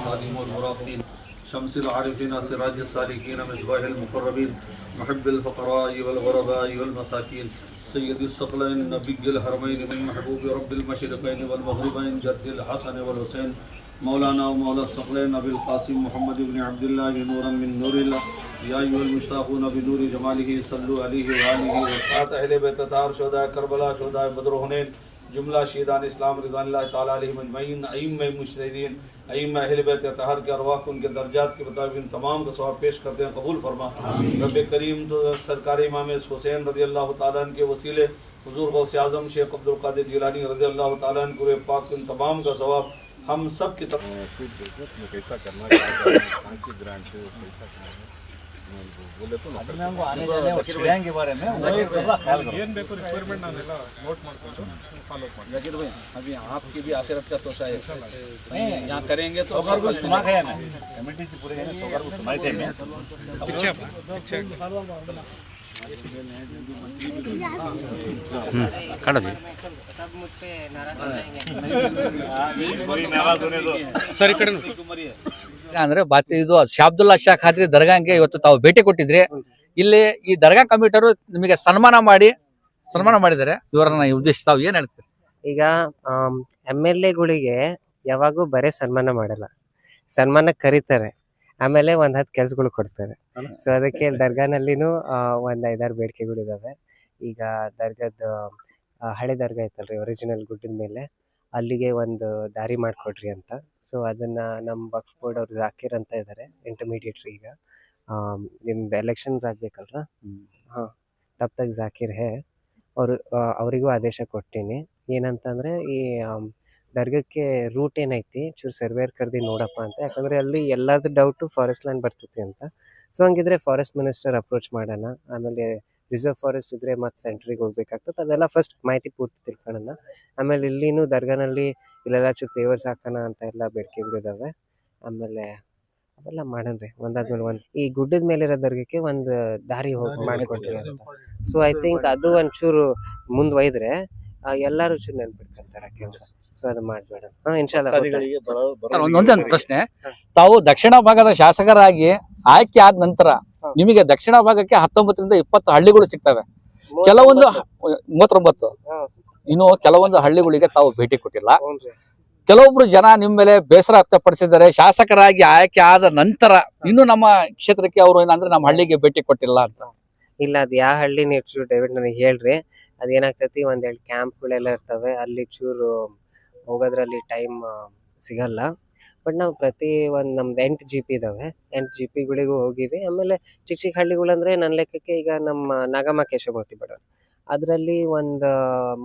خادم المراقبين شمس العارفين سراج السالكين مصباح المقربين محب الفقراء والغرباء والمساكين سيد الثقلين نبي الحرمين من محبوب رب المشرقين والمغربين جد الحسن والحسين مولانا ومولى الثقلين أبي القاسم محمد بن عبد الله نورا من نور الله يا أيها المشتاقون بنور جماله صلوا عليه وآله وصحبه أهل بيت طاهر شهداء كربلاء شهداء بدر हुनैन जुमला शहीदान इस्लाम रिज़वानुल्लाह ताला अलैहिम अजमईन अइम्मा मुजतहिदीन अइम्मा अहले बैत तहर के अरवाह को उनके दर्जात के मुताबिक तमाम का सवाब पेश करते हैं, कबूल फरमा। रब करीम तो सरकार इमाम हुसैन रज़ी अल्लाह ताला अन्हु के वसीले हुजूर गौस आज़म शेख अब्दुल कादिर जिलानी रज़ी अल्लाह ताला अन्हु के पाक इन तमाम का सवाब हम सब की तरफ कैसा करना चाहिए ग्रांट बोले तो के बारे में ಏನು ಬೇಕು ರಿಕ್ವೈರ್ಮೆಂಟ್ ನಾನೆಲ್ಲ ನೋಟ್ ಮಾಡ್ಕೊಂಡು ಫಾಲೋ ಮಾಡಿ जकीर भाई अभी आपकी भी आखिरत का तोशा है यहाँ करेंगे तो सोगर को सुना है ना कमेटी से पूरे सोगर को सुनाई थे मैं पीछे खड़ा जी सब मुझ पे नाराज हो जाएंगे। ಸರಿ ಕಡೆ ಅಂದ್ರೆ ಇದು ಶಾಬ್ದುಲ್ಲಾ ಶಾ ಖಾದ್ರಿ ದರ್ಗಾಂಗೆ ಇವತ್ತು ತಾವು ಭೇಟಿ ಕೊಟ್ಟಿದ್ರಿ. ಇಲ್ಲಿ ಈ ದರ್ಗಾ ಕಮಿಟಿಯವರು ನಿಮಗೆ ಸನ್ಮಾನ ಮಾಡಿದ್ದಾರೆ. ಇವರನ್ನ ಉದ್ದೇಶಿಸಿ ತಾವು ಏನ್ ಹೇಳ್ತೀರಿ? ಈಗ MLA-ಗಳಿಗೆ ಯಾವಾಗೂ ಬರೇ ಸನ್ಮಾನ ಮಾಡಲ್ಲ, ಸನ್ಮಾನ ಕರೀತಾರೆ, ಆಮೇಲೆ ಒಂದ್ 10 ಕೆಲ್ಸಗಳು ಕೊಡ್ತಾರೆ. ಸೊ ಅದಕ್ಕೆ ದರ್ಗಾನಲ್ಲಿನೂ ಒಂದ್ 5-6 ಬೇಡಿಕೆಗಳಿದಾವೆ. ಈಗ ದರ್ಗಾದ ಹಳೆ ದರ್ಗಾ ಐತಲ್ರಿ ಒರಿಜಿನಲ್ ಗುಡ್ಡದ ಮೇಲೆ, ಅಲ್ಲಿಗೆ ಒಂದು ದಾರಿ ಮಾಡ್ಕೊಡ್ರಿ ಅಂತ. ಸೊ ಅದನ್ನ ನಮ್ಮ ವಕ್ಫ್ ಬೋರ್ಡ್ ಅವ್ರು ಜಾಕೀರ್ ಅಂತ ಇದ್ದಾರೆ, ಇಂಟರ್ಮೀಡಿಯೇಟ್ರಿ. ಈಗ ನಿಮ್ದು ಎಲೆಕ್ಷನ್ಸ್ ಆಗ್ಬೇಕಲ್ರ, ತಬ್ ತಕ್ ಜಾಕೀರ್ ಹೇ ಅವರಿಗೂ ಆದೇಶ ಕೊಟ್ಟೀನಿ. ಏನಂತಂದ್ರೆ ಈ ದರ್ಗಕ್ಕೆ ರೂಟ್ ಏನೈತಿ ಚೂರು ಸರ್ವೇರ್ ಕರ್ದಿ ನೋಡಪ್ಪ ಅಂತ, ಯಾಕಂದ್ರೆ ಅಲ್ಲಿ ಎಲ್ಲಾರ್ದು ಡೌಟು ಫಾರೆಸ್ಟ್ ಲ್ಯಾಂಡ್ ಬರ್ತೈತಿ ಅಂತ. ಸೊ ಹಂಗಿದ್ರೆ ಫಾರೆಸ್ಟ್ ಮಿನಿಸ್ಟರ್ ಅಪ್ರೋಚ್ ಮಾಡೋಣ, ಆಮೇಲೆ ರಿಸರ್ವ್ ಫಾರೆಸ್ಟ್ ಇದ್ರೆ ಮತ್ತೆ ಸೆಂಟ್ರಿಗೆ ಹೋಗ್ಬೇಕಾಗ್ತದೆ. ಅದೆಲ್ಲ ಫಸ್ಟ್ ಮಾಹಿತಿ ಪೂರ್ತಿ ತಿಳ್ಕೊಳ್ಳೋಣ. ಆಮೇಲೆ ಇಲ್ಲಿನೂ ದರ್ಗಾನಲ್ಲಿ ಇಲ್ಲೆಲ್ಲ ಚೂರು ಪೇವರ್ಸ್ ಹಾಕೋಣ ಅಂತ ಎಲ್ಲ ಬೇಡಿಕೆಗಳಿದಾವೆ. ಆಮೇಲೆ ಅವೆಲ್ಲ ಮಾಡೋಣ್ರಿ ಒಂದಾದ್ಮೇಲೆ ಒಂದು. ಈ ಗುಡ್ಡದ ಮೇಲಿರೋ ದರ್ಗಕ್ಕೆ ಒಂದು ದಾರಿ ಹೋಗಿ ಮಾಡಿಕೊಡ್ರಿ ಅಂತ. ಸೊ ಐ ಥಿಂಕ್ ಅದು ಒಂಚೂರು ಮುಂದುವೈದ್ರೆ ಎಲ್ಲರೂ ಚೂರು ನೆನ್ಪಿಟ್ಕೊಂತಾರೆ ಕೆಲಸ. ಸೊ ಅದು ಮಾಡ್ಬೇಡ ಇನ್ಶಾಲ್ಲ. ಒಂದೇ ಒಂದು ಪ್ರಶ್ನೆ, ತಾವು ದಕ್ಷಿಣ ಭಾಗದ ಶಾಸಕರಾಗಿ ಆಯ್ಕೆ ಆದ ನಂತರ ನಿಮಗೆ ದಕ್ಷಿಣ ಭಾಗಕ್ಕೆ 19 ರಿಂದ 20 ಹಳ್ಳಿಗಳು ಸಿಗ್ತವೆ. ಕೆಲವೊಂದು 39, ಇನ್ನು ಕೆಲವೊಂದು ಹಳ್ಳಿಗಳಿಗೆ ತಾವು ಭೇಟಿ ಕೊಟ್ಟಿಲ್ಲ. ಕೆಲವೊಬ್ರು ಜನ ನಿಮ್ ಮೇಲೆ ಬೇಸರ ವ್ಯಕ್ತಪಡಿಸಿದ್ದಾರೆ, ಶಾಸಕರಾಗಿ ಆಯ್ಕೆ ಆದ ನಂತರ ಇನ್ನು ನಮ್ಮ ಕ್ಷೇತ್ರಕ್ಕೆ ಅವರು ಏನಂದ್ರೆ ನಮ್ಮ ಹಳ್ಳಿಗೆ ಭೇಟಿ ಕೊಟ್ಟಿಲ್ಲ ಅಂತ. ಇಲ್ಲ, ಅದು ಯಾವ ಹಳ್ಳಿ ನೀವು ಚೂರು ದಯವಿಟ್ಟು ನನಗೆ ಹೇಳ್ರಿ. ಅದೇನಾಗ್ತೈತಿ, 1-2 ಕ್ಯಾಂಪ್ಗಳೆಲ್ಲ ಇರ್ತವೆ, ಅಲ್ಲಿ ಚೂರು ಹೋಗೋದ್ರಲ್ಲಿ ಟೈಮ್ ಸಿಗಲ್ಲ. ಬಟ್ ನಾವು ಪ್ರತಿ ಒಂದು ನಮ್ದು 8 GP ಇದಾವೆ, 8 GPಗಳಿಗೂ ಹೋಗಿವಿ. ಆಮೇಲೆ ಚಿಕ್ಕ ಚಿಕ್ಕ ಹಳ್ಳಿಗಳಂದ್ರೆ ನನ್ನ ಲೆಕ್ಕಕ್ಕೆ ಈಗ ನಮ್ಮ ನಾಗಮ್ಮ ಕೇಶವಮೂರ್ತಿ ಬಡವರು ಅದರಲ್ಲಿ ಒಂದು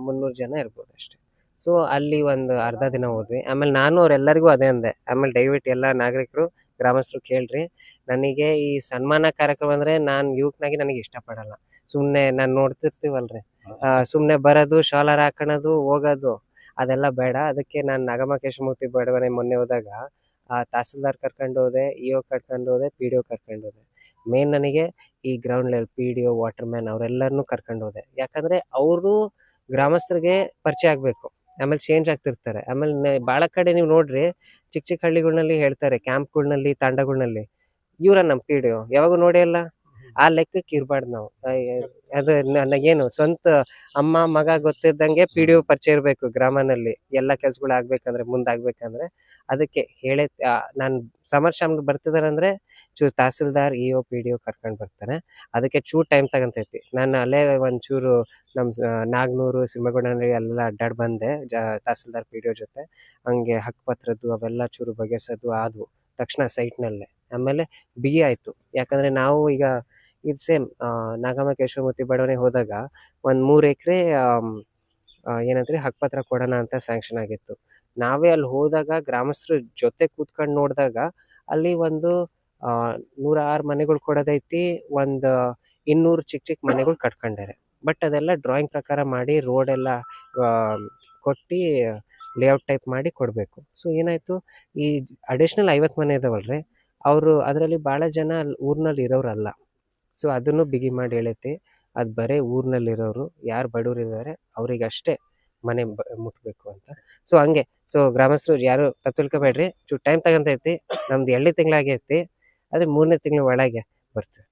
300 ಜನ ಇರ್ಬೋದು ಅಷ್ಟೇ. ಸೊ ಅಲ್ಲಿ ಒಂದು ಅರ್ಧ ದಿನ ಹೋದ್ವಿ. ಆಮೇಲೆ ನಾನು ಅವರೆಲ್ಲರಿಗೂ ಅದೇ ಅಂದೆ, ಆಮೇಲೆ ದಯವಿಟ್ಟು ಎಲ್ಲ ನಾಗರಿಕರು ಗ್ರಾಮಸ್ಥರು ಕೇಳ್ರಿ, ನನಗೆ ಈ ಸನ್ಮಾನ ಕಾರ್ಯಕ್ರಮ ಅಂದ್ರೆ ನಾನು ಯುವಕನಾಗಿ ನನಗೆ ಇಷ್ಟಪಡಲ್ಲ. ಸುಮ್ಮನೆ ನಾನು ನೋಡ್ತಿರ್ತೀವಲ್ರಿ, ಸುಮ್ಮನೆ ಬರೋದು, ಶಾಲಾರ ಹಾಕೋಣದು, ಹೋಗೋದು, ಅದೆಲ್ಲ ಬೇಡ. ಅದಕ್ಕೆ ನಾನು ನಾಗಮ್ಮ ಕೇಶವಮೂರ್ತಿ ಬಡವನೆ ಮೊನ್ನೆ ಹೋದಾಗ ತಹಸೀಲ್ದಾರ್ ಕರ್ಕೊಂಡು ಹೋದೆ, EO ಕರ್ಕೊಂಡು ಹೋದೆ, PDO ಕರ್ಕೊಂಡು ಹೋದೆ. ಮೇನ್ ನನಗೆ ಈ ground level PDO, water man ಅವರೆಲ್ಲರನ್ನೂ ಕರ್ಕೊಂಡು ಹೋದೆ. ಯಾಕಂದ್ರೆ ಅವರು ಗ್ರಾಮಸ್ಥರಿಗೆ ಪರಿಚಯ ಆಗ್ಬೇಕು, ಆಮೇಲೆ ಚೇಂಜ್ ಆಗ್ತಿರ್ತಾರೆ. ಆಮೇಲೆ ಭಾಳ ಕಡೆ ನೀವು ನೋಡ್ರಿ, ಚಿಕ್ಕ ಚಿಕ್ಕ ಹಳ್ಳಿಗಳ್ನಲ್ಲಿ ಹೇಳ್ತಾರೆ, ಕ್ಯಾಂಪ್ಗಳ್ನಲ್ಲಿ, ತಾಂಡಗಳ್ನಲ್ಲಿ, ಇವ್ರ ನಮ್ಮ PDO ಯಾವಾಗೂ ನೋಡಿ ಅಲ್ಲ. ಆ ಲೆಕ್ಕಕ್ಕೆ ಇರ್ಬಾರ್ದು ನಾವು. ಅದು ನನಗೇನು ಸ್ವಂತ ಅಮ್ಮ ಮಗ ಗೊತ್ತಿದ್ದಂಗೆ PDO ಪರಿಚಯ ಇರಬೇಕು ಗ್ರಾಮನಲ್ಲಿ, ಎಲ್ಲ ಕೆಲ್ಸಗಳು ಆಗ್ಬೇಕಂದ್ರೆ, ಮುಂದಾಗ್ಬೇಕಂದ್ರೆ. ಅದಕ್ಕೆ ಹೇಳೇ ನಾನು ಸಮರ್ ಶಾಮ್ಗೆ ಬರ್ತಿದಾರೆ ಅಂದ್ರೆ ಚೂರು ತಹಸೀಲ್ದಾರ್, EO, PDO ಕರ್ಕೊಂಡು ಬರ್ತಾರೆ. ಅದಕ್ಕೆ ಚೂರು ಟೈಮ್ ತಗೊಂತೈತಿ. ನಾನು ಅಲ್ಲೇ ಒಂಚೂರು ನಮ್ಮ ನಾಗನೂರು, ಸಿಂಹಗೌಡನಲ್ಲಿ ಎಲ್ಲ ಅಡ್ಡಾಡಿ ಬಂದೆ ತಹಸೀಲ್ದಾರ್, PDO ಜೊತೆ. ಹಂಗೆ ಹಕ್ಕುಪತ್ರದ್ದು ಅವೆಲ್ಲ ಚೂರು ಬಗೆಹರಿಸೋದು ಆದವು ತಕ್ಷಣ ಸೈಟ್ನಲ್ಲೇ. ಆಮೇಲೆ ಬಿಗಿ ಆಯ್ತು, ಯಾಕಂದ್ರೆ ನಾವು ಈಗ ಇದು ಸೇಮ್ ನಾಗಮ್ಮ ಕೇಶವಮೂರ್ತಿ ಬಡವನೆ ಹೋದಾಗ ಒಂದು 3 ಎಕರೆ ಏನಂದ್ರೆ ಹಕ್ಕುಪತ್ರ ಕೊಡೋಣ ಅಂತ ಸ್ಯಾಂಕ್ಷನ್ ಆಗಿತ್ತು. ನಾವೇ ಅಲ್ಲಿ ಹೋದಾಗ ಗ್ರಾಮಸ್ಥರು ಜೊತೆ ಕೂತ್ಕೊಂಡು ನೋಡಿದಾಗ ಅಲ್ಲಿ ಒಂದು 106 ಮನೆಗಳು ಕೊಡೋದೈತಿ, ಒಂದು 200 ಚಿಕ್ಕ ಚಿಕ್ಕ ಮನೆಗಳು ಕಟ್ಕೊಂಡಾರೆ. ಬಟ್ ಅದೆಲ್ಲ ಡ್ರಾಯಿಂಗ್ ಪ್ರಕಾರ ಮಾಡಿ ರೋಡ್ ಎಲ್ಲ ಕೊಟ್ಟು ಲೇಔಟ್ ಟೈಪ್ ಮಾಡಿ ಕೊಡಬೇಕು. ಸೊ ಏನಾಯ್ತು, ಈ ಅಡಿಷ್ನಲ್ 50 ಮನೆ ಇದಾವಲ್ರಿ, ಅವರು ಅದರಲ್ಲಿ ಭಾಳ ಜನ ಊರಿನಲ್ಲಿ ಇರೋರಲ್ಲ. ಸೊ ಅದನ್ನು ಬಿಗಿ ಮಾಡಿ ಹೇಳೈತಿ, ಅದು ಬರೀ ಊರಿನಲ್ಲಿರೋರು, ಯಾರು ಬಡವ್ರು ಇದ್ದಾರೆ ಅವರಿಗಷ್ಟೇ ಮನೆ ಮುಟ್ಬೇಕು ಅಂತ. ಸೊ ಹಂಗೆ ಸೊ ಗ್ರಾಮಸ್ಥರು ಯಾರು ತಪ್ಪು ತಿಳ್ಕೊಬೇಡ್ರಿ, ಟೈಮ್ ತಗೊಂತೈತಿ. ನಮ್ದು 2 ತಿಂಗಳಾಗೈತಿ, ಆದ್ರೆ 3ನೇ ತಿಂಗಳ ಒಳಗೆ ಬರ್ತದೆ.